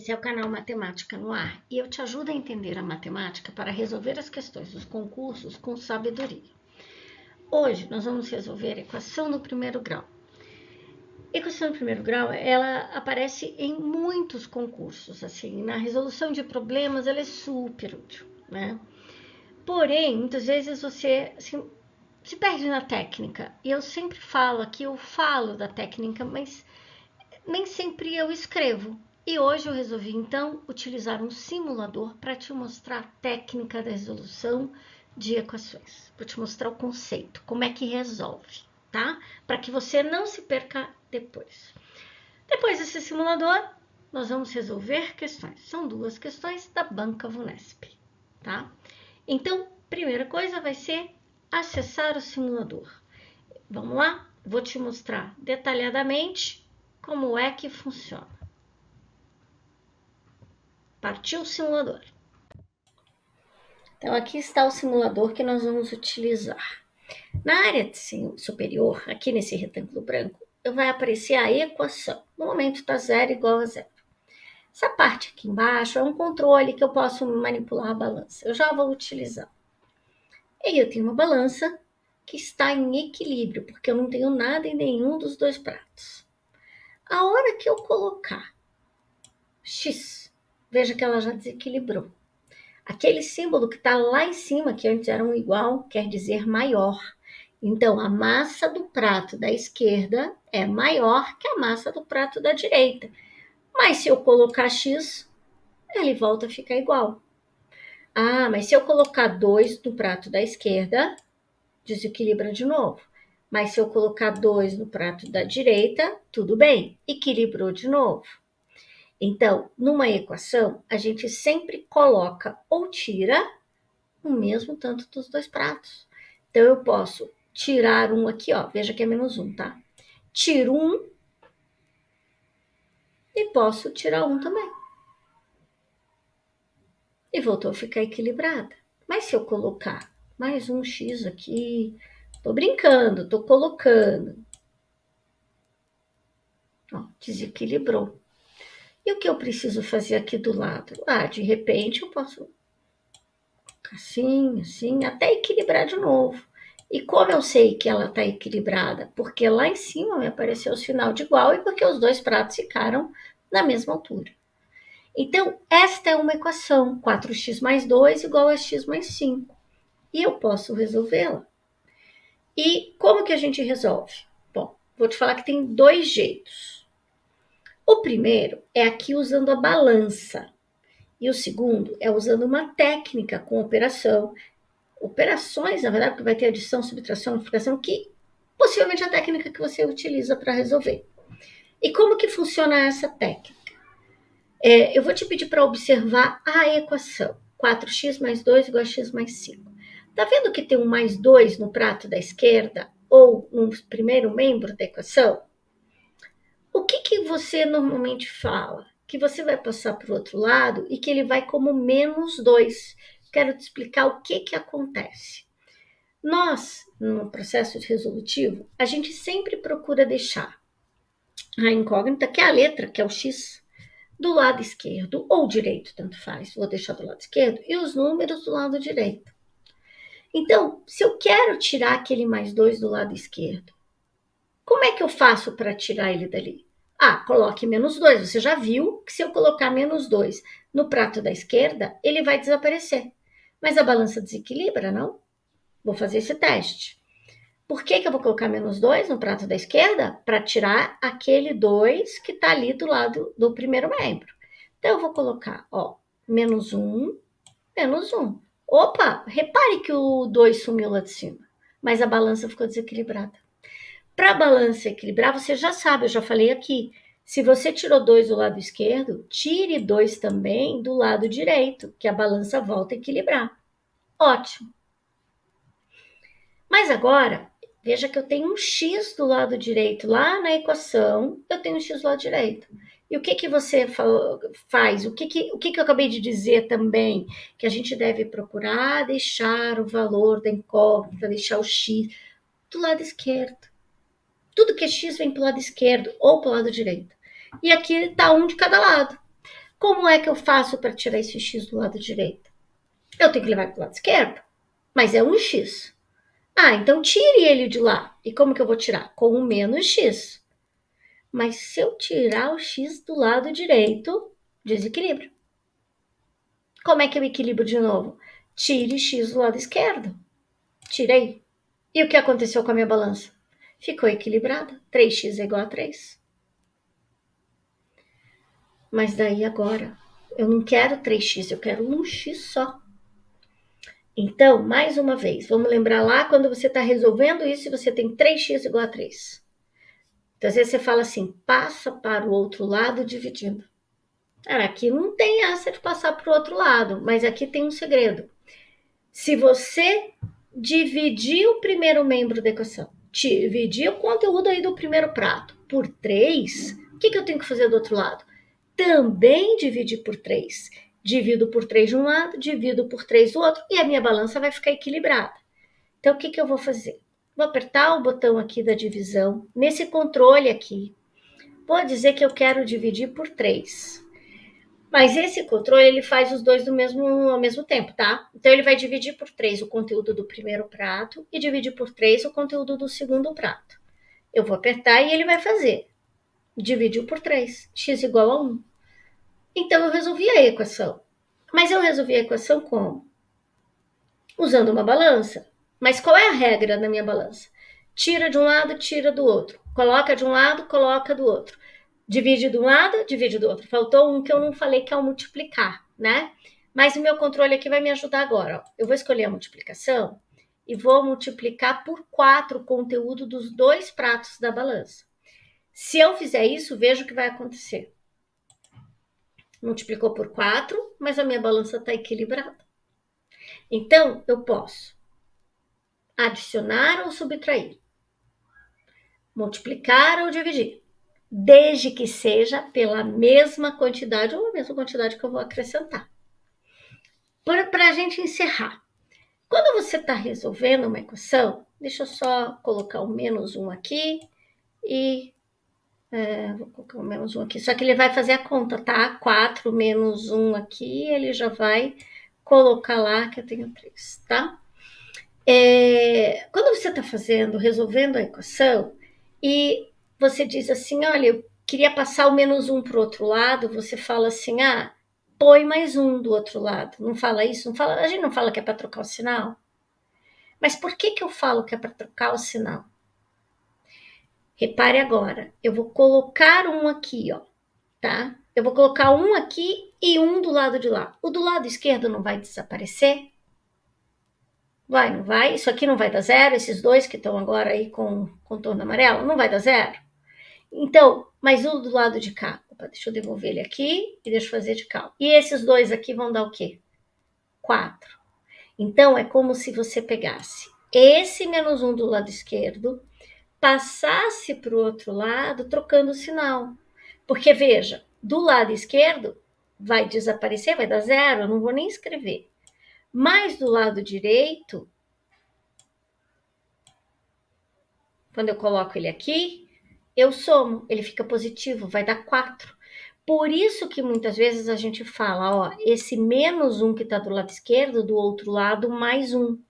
Esse é o canal Matemática no Ar e eu te ajudo a entender a matemática para resolver as questões dos concursos com sabedoria. Hoje nós vamos resolver a equação do primeiro grau. A equação do primeiro grau, ela aparece em muitos concursos, assim, na resolução de problemas ela é super útil, né? Porém, muitas vezes você se perde na técnica. E eu sempre falo aqui, eu falo da técnica, mas nem sempre eu escrevo. E hoje eu resolvi, então, utilizar um simulador para te mostrar a técnica da resolução de equações. Vou te mostrar o conceito, como é que resolve, tá? Para que você não se perca depois. Depois desse simulador, nós vamos resolver questões. São duas questões da Banca Vunesp, tá? Então, primeira coisa vai ser acessar o simulador. Vamos lá? Vou te mostrar detalhadamente como é que funciona. Partiu o simulador. Então, aqui está o simulador que nós vamos utilizar. Na área superior, aqui nesse retângulo branco, vai aparecer a equação. No momento está zero igual a zero. Essa parte aqui embaixo é um controle que eu posso manipular a balança. Eu já vou utilizar. E eu tenho uma balança que está em equilíbrio, porque eu não tenho nada em nenhum dos dois pratos. A hora que eu colocar X, veja que ela já desequilibrou. Aquele símbolo que está lá em cima, que antes era um igual, quer dizer maior. Então, a massa do prato da esquerda é maior que a massa do prato da direita. Mas se eu colocar X, ele volta a ficar igual. Ah, mas se eu colocar 2 no prato da esquerda, desequilibra de novo. Mas se eu colocar 2 no prato da direita, tudo bem, equilibrou de novo. Então, numa equação, a gente sempre coloca ou tira o mesmo tanto dos dois pratos. Então, eu posso tirar um aqui, ó, veja que é menos 1, tá? Tiro um e posso tirar um também. E voltou a ficar equilibrada. Mas se eu colocar mais um X aqui, tô brincando, tô colocando. Ó, desequilibrou. E o que eu preciso fazer aqui do lado? Ah, de repente eu posso assim, assim, até equilibrar de novo. E como eu sei que ela está equilibrada? Porque lá em cima me apareceu o sinal de igual e porque os dois pratos ficaram na mesma altura. Então, esta é uma equação, 4x mais 2 igual a x mais 5. E eu posso resolvê-la. E como que a gente resolve? Bom, vou te falar que tem dois jeitos. O primeiro é aqui usando a balança. E o segundo é usando uma técnica com operações, na verdade, porque vai ter adição, subtração, multiplicação, que possivelmente é a técnica que você utiliza para resolver. E como que funciona essa técnica? Eu vou te pedir para observar a equação. 4x mais 2 igual a x mais 5. Tá vendo que tem um mais 2 no prato da esquerda ou no primeiro membro da equação? O que você normalmente fala? Que você vai passar para o outro lado e que ele vai como menos 2. Quero te explicar o que acontece. Nós, no processo resolutivo, a gente sempre procura deixar a incógnita, que é a letra, que é o x, do lado esquerdo ou direito, tanto faz. Vou deixar do lado esquerdo e os números do lado direito. Então, se eu quero tirar aquele mais 2 do lado esquerdo, como é que eu faço para tirar ele dali? Ah, coloque menos 2. Você já viu que se eu colocar menos 2 no prato da esquerda, ele vai desaparecer. Mas a balança desequilibra, não? Vou fazer esse teste. Por que eu vou colocar menos 2 no prato da esquerda? Para tirar aquele 2 que está ali do lado do primeiro membro. Então, eu vou colocar, ó, menos 1, menos 1. Opa, repare que o 2 sumiu lá de cima, mas a balança ficou desequilibrada. Para a balança equilibrar, você já sabe, eu já falei aqui, se você tirou 2 do lado esquerdo, tire 2 também do lado direito, que a balança volta a equilibrar. Ótimo. Mas agora, veja que eu tenho um x do lado direito. Lá na equação, eu tenho um x do lado direito. E o que você faz? O que eu acabei de dizer também? Que a gente deve procurar deixar o valor da incógnita, deixar o x do lado esquerdo. Tudo que é x vem para o lado esquerdo ou para o lado direito. E aqui está um de cada lado. Como é que eu faço para tirar esse x do lado direito? Eu tenho que levar para o lado esquerdo, mas é um x. Ah, então tire ele de lá. E como que eu vou tirar? Com o menos x. Mas se eu tirar o x do lado direito, desequilíbrio. Como é que eu equilibro de novo? Tire x do lado esquerdo. Tirei. E o que aconteceu com a minha balança? Ficou equilibrada. 3x é igual a 3. Mas daí agora, eu não quero 3x, eu quero um x só. Então, mais uma vez, vamos lembrar lá quando você está resolvendo isso e você tem 3x igual a 3. Então, às vezes você fala assim, passa para o outro lado dividindo. Aqui não tem essa de passar para o outro lado, mas aqui tem um segredo. Se você dividir o primeiro membro da equação, dividir o conteúdo aí do primeiro prato por 3, o que eu tenho que fazer do outro lado? Também dividir por 3. Divido por 3 de um lado, divido por 3 do outro, e a minha balança vai ficar equilibrada. Então, o que eu vou fazer? Vou apertar o botão aqui da divisão, nesse controle aqui. Vou dizer que eu quero dividir por 3. Mas esse controle, ele faz os dois ao mesmo tempo, tá? Então, ele vai dividir por 3 o conteúdo do primeiro prato e dividir por 3 o conteúdo do segundo prato. Eu vou apertar e ele vai fazer. Dividiu por 3, x igual a 1. Então, eu resolvi a equação. Mas eu resolvi a equação como? Usando uma balança. Mas qual é a regra na minha balança? Tira de um lado, tira do outro. Coloca de um lado, coloca do outro. Divide de um lado, divide do outro. Faltou um que eu não falei, que é o multiplicar, né? Mas o meu controle aqui vai me ajudar agora. Ó. Eu vou escolher a multiplicação e vou multiplicar por 4 o conteúdo dos 2 pratos da balança. Se eu fizer isso, veja o que vai acontecer. Multiplicou por 4, mas a minha balança está equilibrada. Então, eu posso adicionar ou subtrair, multiplicar ou dividir, desde que seja pela mesma quantidade ou a mesma quantidade que eu vou acrescentar. Para a gente encerrar, quando você está resolvendo uma equação, deixa eu só colocar o menos 1 aqui e... vou colocar o menos 1 aqui, só que ele vai fazer a conta, tá? 4 menos 1 aqui, ele já vai colocar lá que eu tenho 3, tá? Quando você está resolvendo a equação, e você diz assim, olha, eu queria passar o menos 1 para o outro lado, você fala assim, põe mais 1 do outro lado. Não fala isso? Não fala, a gente não fala que é para trocar o sinal? Mas por que eu falo que é para trocar o sinal? Repare agora, eu vou colocar um aqui, ó, tá? Eu vou colocar um aqui e um do lado de lá. O do lado esquerdo não vai desaparecer? Vai, não vai? Isso aqui não vai dar zero? Esses dois que estão agora aí com contorno amarelo, não vai dar zero? Então, mas o do lado de cá, opa, deixa eu devolver ele aqui e deixa eu fazer de cá. E esses dois aqui vão dar o quê? 4. Então, é como se você pegasse esse menos 1 do lado esquerdo, passasse para o outro lado, trocando o sinal. Porque, veja, do lado esquerdo vai desaparecer, vai dar zero, eu não vou nem escrever. Mas do lado direito, quando eu coloco ele aqui, eu somo, ele fica positivo, vai dar 4. Por isso que muitas vezes a gente fala, ó, esse menos 1 que está do lado esquerdo, do outro lado, mais 1.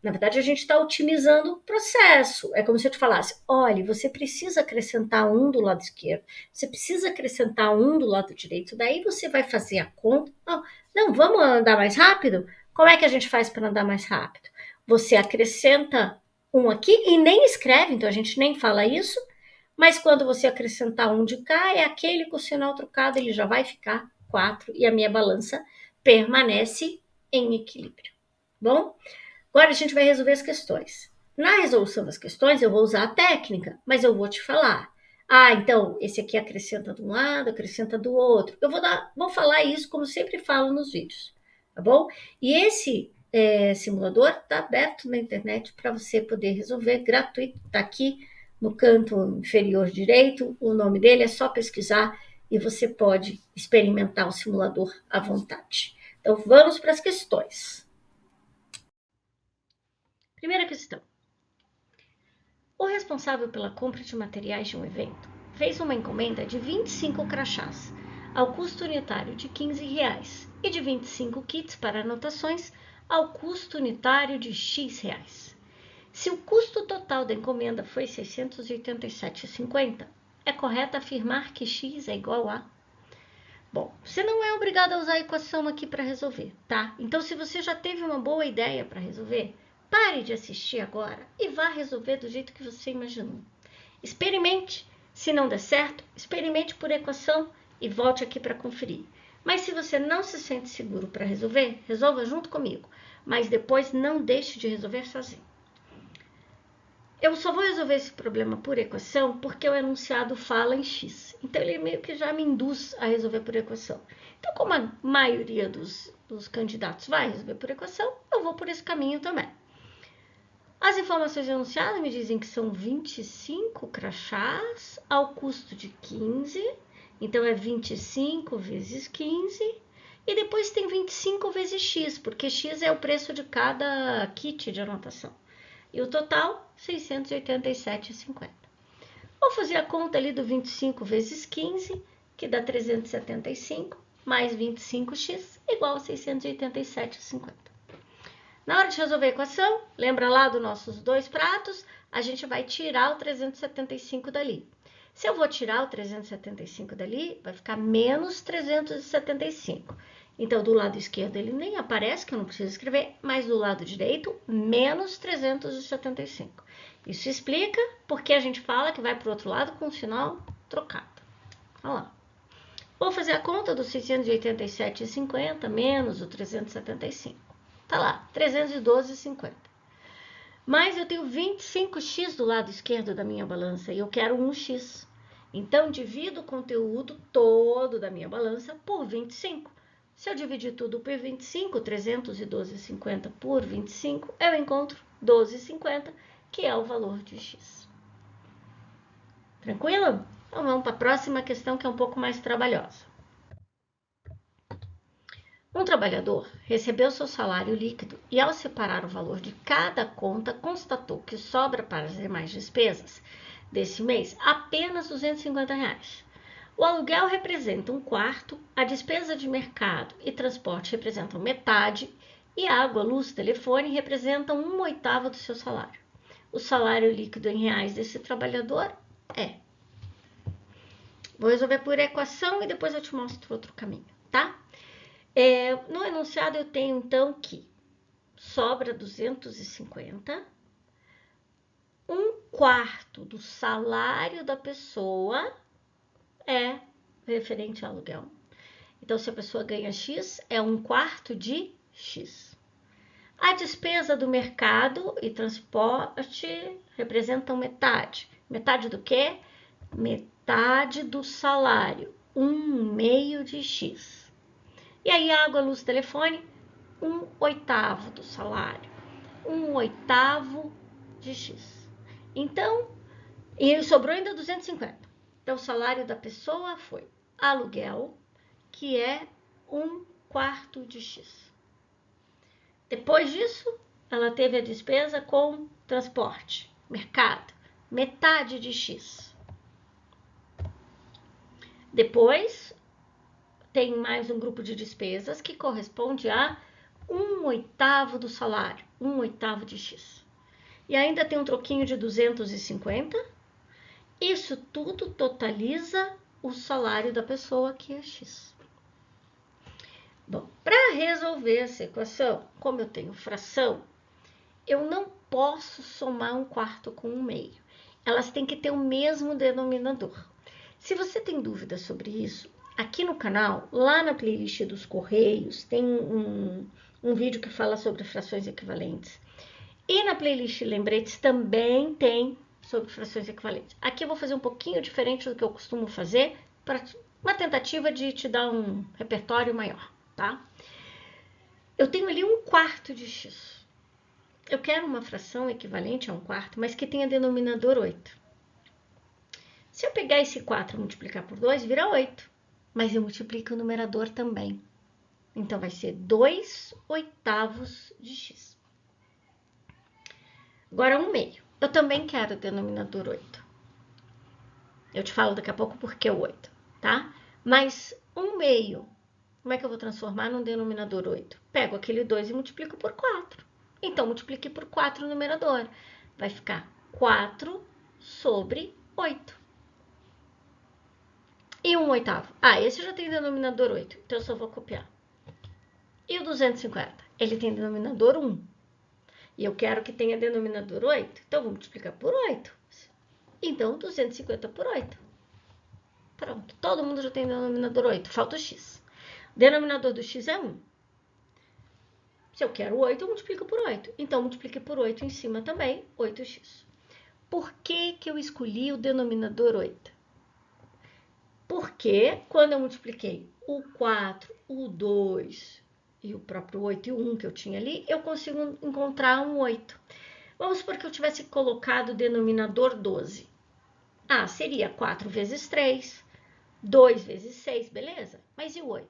Na verdade, a gente está otimizando o processo. É como se eu te falasse, olha, você precisa acrescentar 1 do lado esquerdo, você precisa acrescentar 1 do lado direito, daí você vai fazer a conta. Não, vamos andar mais rápido? Como é que a gente faz para andar mais rápido? Você acrescenta 1 aqui e nem escreve, então a gente nem fala isso, mas quando você acrescentar 1 de cá, é aquele com o sinal trocado, ele já vai ficar 4 e a minha balança permanece em equilíbrio. Bom? Agora a gente vai resolver as questões. Na resolução das questões, eu vou usar a técnica, mas eu vou te falar. Então, esse aqui acrescenta de um lado, acrescenta do outro. Eu vou falar isso como sempre falo nos vídeos, tá bom? E esse simulador está aberto na internet para você poder resolver, gratuito, está aqui no canto inferior direito, o nome dele é só pesquisar e você pode experimentar o simulador à vontade. Então, vamos para as questões. Primeira questão. O responsável pela compra de materiais de um evento fez uma encomenda de 25 crachás. ao custo unitário de R$15 e de 25 kits para anotações ao custo unitário de X reais. Se o custo total da encomenda foi R$ 687,50, é correto afirmar que X é igual a... Bom, você não é obrigado a usar a equação aqui para resolver, tá? Então, se você já teve uma boa ideia para resolver, pare de assistir agora e vá resolver do jeito que você imaginou. Experimente. Se não der certo, experimente por equação e volte aqui para conferir. Mas se você não se sente seguro para resolver, resolva junto comigo. Mas depois não deixe de resolver sozinho. Eu só vou resolver esse problema por equação porque o enunciado fala em x. Então, ele meio que já me induz a resolver por equação. Então, como a maioria dos candidatos vai resolver por equação, eu vou por esse caminho também. As informações enunciadas me dizem que são 25 crachás ao custo de 15. Então, é 25 vezes 15. E depois tem 25 vezes x, porque x é o preço de cada kit de anotação. E o total, 687,50. Vou fazer a conta ali do 25 vezes 15, que dá 375, mais 25x, igual a 687,50. Na hora de resolver a equação, lembra lá dos nossos dois pratos, a gente vai tirar o 375 dali. Se eu vou tirar o 375 dali, vai ficar menos 375. Então, do lado esquerdo ele nem aparece, que eu não preciso escrever, mas do lado direito, menos 375. Isso explica porque a gente fala que vai para o outro lado com o sinal trocado. Olha lá. Vou fazer a conta dos 687,50 menos o 375. Tá lá, 312,50. Mas eu tenho 25x do lado esquerdo da minha balança e eu quero 1x. Então, divido o conteúdo todo da minha balança por 25. Se eu dividir tudo por 25, 312,50 por 25, eu encontro 12,50, que é o valor de x. Tranquilo? Então, vamos para a próxima questão, que é um pouco mais trabalhosa. Um trabalhador recebeu seu salário líquido e, ao separar o valor de cada conta, constatou que sobra para as demais despesas desse mês apenas R$250. O aluguel representa um quarto, a despesa de mercado e transporte representam metade e água, luz, telefone representam 1/8 do seu salário. O salário líquido em reais desse trabalhador é... Vou resolver por equação e depois eu te mostro outro caminho, tá? No enunciado eu tenho então que sobra 250, um quarto do salário da pessoa é referente ao aluguel. Então, se a pessoa ganha X, é um quarto de X. A despesa do mercado e transporte representam metade. Metade do quê? Metade do salário, 1/2 de X. E aí, água, luz, telefone, 1/8 do salário, 1/8 de X. Então, e sobrou ainda 250. Então, o salário da pessoa foi aluguel, que é 1/4 de X. Depois disso, ela teve a despesa com transporte, mercado, metade de X. Depois, tem mais um grupo de despesas que corresponde a 1/8 do salário, 1/8 de X. E ainda tem um troquinho de 250. Isso tudo totaliza o salário da pessoa, que é X. Bom, para resolver essa equação, como eu tenho fração, eu não posso somar 1/4 com 1/2. Elas têm que ter o mesmo denominador. Se você tem dúvidas sobre isso, aqui no canal, lá na playlist dos Correios, tem um vídeo que fala sobre frações equivalentes. E na playlist Lembretes também tem sobre frações equivalentes. Aqui eu vou fazer um pouquinho diferente do que eu costumo fazer, para uma tentativa de te dar um repertório maior, tá? Eu tenho ali 1/4 de X. Eu quero uma fração equivalente a 1/4, mas que tenha denominador 8. Se eu pegar esse 4 e multiplicar por 2, vira 8. Mas eu multiplico o numerador também. Então, vai ser 2/8 de X. Agora, 1/2. Eu também quero o denominador 8. Eu te falo daqui a pouco porque é o 8, tá? Mas 1 meio. Como é que eu vou transformar num denominador 8? Pego aquele 2 e multiplico por 4. Então, multiplique por 4 no numerador. Vai ficar 4 sobre 8. E 1 oitavo? Ah, esse já tem denominador 8, então eu só vou copiar. E o 250? Ele tem denominador 1. E eu quero que tenha denominador 8, então eu vou multiplicar por 8. Então, 250 por 8. Pronto, todo mundo já tem denominador 8, falta o x. O denominador do x é 1. Se eu quero 8, eu multiplico por 8. Então, multiplique por 8 em cima também, 8x. Por que eu escolhi o denominador 8? Porque quando eu multipliquei o 4, o 2 e o próprio 8 e o 1 que eu tinha ali, eu consigo encontrar um 8. Vamos supor que eu tivesse colocado o denominador 12. Ah, seria 4 vezes 3, 2 vezes 6, beleza? Mas e o 8?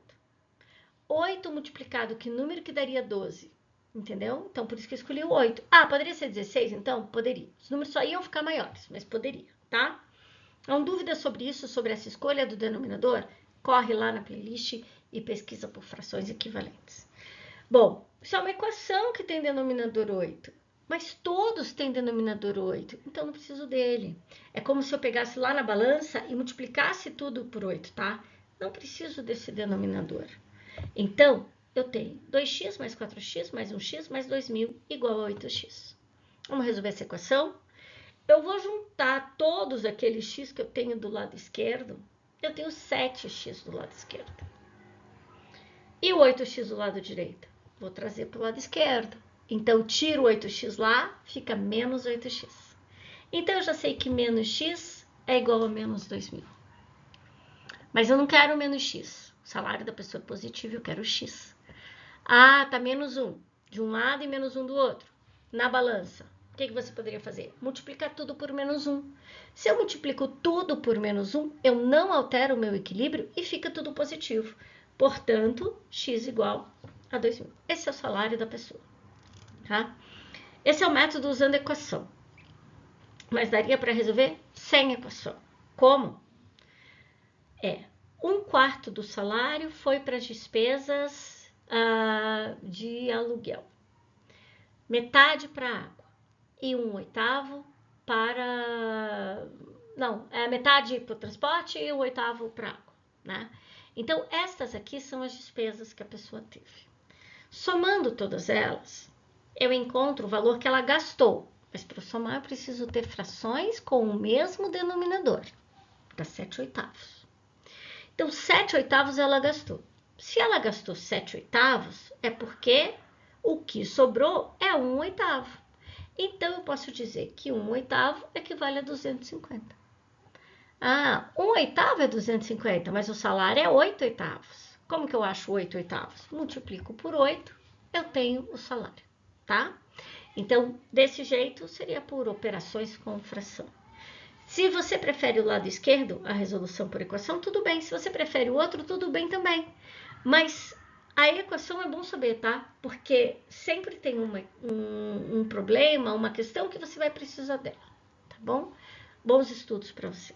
8 multiplicado, que número que daria 12? Entendeu? Então, por isso que eu escolhi o 8. Ah, poderia ser 16, então? Poderia. Os números só iam ficar maiores, mas poderia, tá? Há dúvidas sobre isso, sobre essa escolha do denominador? Corre lá na playlist e pesquisa por frações equivalentes. Bom, isso é uma equação que tem denominador 8, mas todos têm denominador 8, então não preciso dele. É como se eu pegasse lá na balança e multiplicasse tudo por 8, tá? Não preciso desse denominador. Então, eu tenho 2x mais 4x mais 1x mais 2.000 igual a 8x. Vamos resolver essa equação? Eu vou juntar todos aqueles x que eu tenho do lado esquerdo. Eu tenho 7x do lado esquerdo. E o 8x do lado direito? Vou trazer para o lado esquerdo. Então, tiro o 8x lá, fica menos 8x. Então, eu já sei que menos x é igual a menos 2.000. Mas eu não quero menos x. O salário da pessoa é positivo, eu quero x. Ah, tá menos 1 de um lado e menos 1 do outro. Na balança, o que você poderia fazer? Multiplicar tudo por menos 1. Se eu multiplico tudo por menos 1, eu não altero o meu equilíbrio e fica tudo positivo. Portanto, x igual a 2.000. Esse é o salário da pessoa. Tá? Esse é o método usando equação. Mas daria para resolver sem equação. Como? 1/4 do salário foi para as despesas de aluguel. Metade para água. E 1/8 para... Não, metade para o transporte e 1/8 para água, né? Então, estas aqui são as despesas que a pessoa teve. Somando todas elas, eu encontro o valor que ela gastou. Mas para somar, eu preciso ter frações com o mesmo denominador, para 7/8. Então, 7/8 ela gastou. Se ela gastou 7/8, é porque o que sobrou é 1/8. Então, eu posso dizer que 1/8 equivale a 250. Ah, 1/8 é 250, mas o salário é 8/8. Como que eu acho 8/8? Multiplico por 8, eu tenho o salário, tá? Então, desse jeito, seria por operações com fração. Se você prefere o lado esquerdo, a resolução por equação, tudo bem. Se você prefere o outro, tudo bem também. Mas a equação é bom saber, tá? Porque sempre tem um problema, uma questão que você vai precisar dela, tá bom? Bons estudos para você.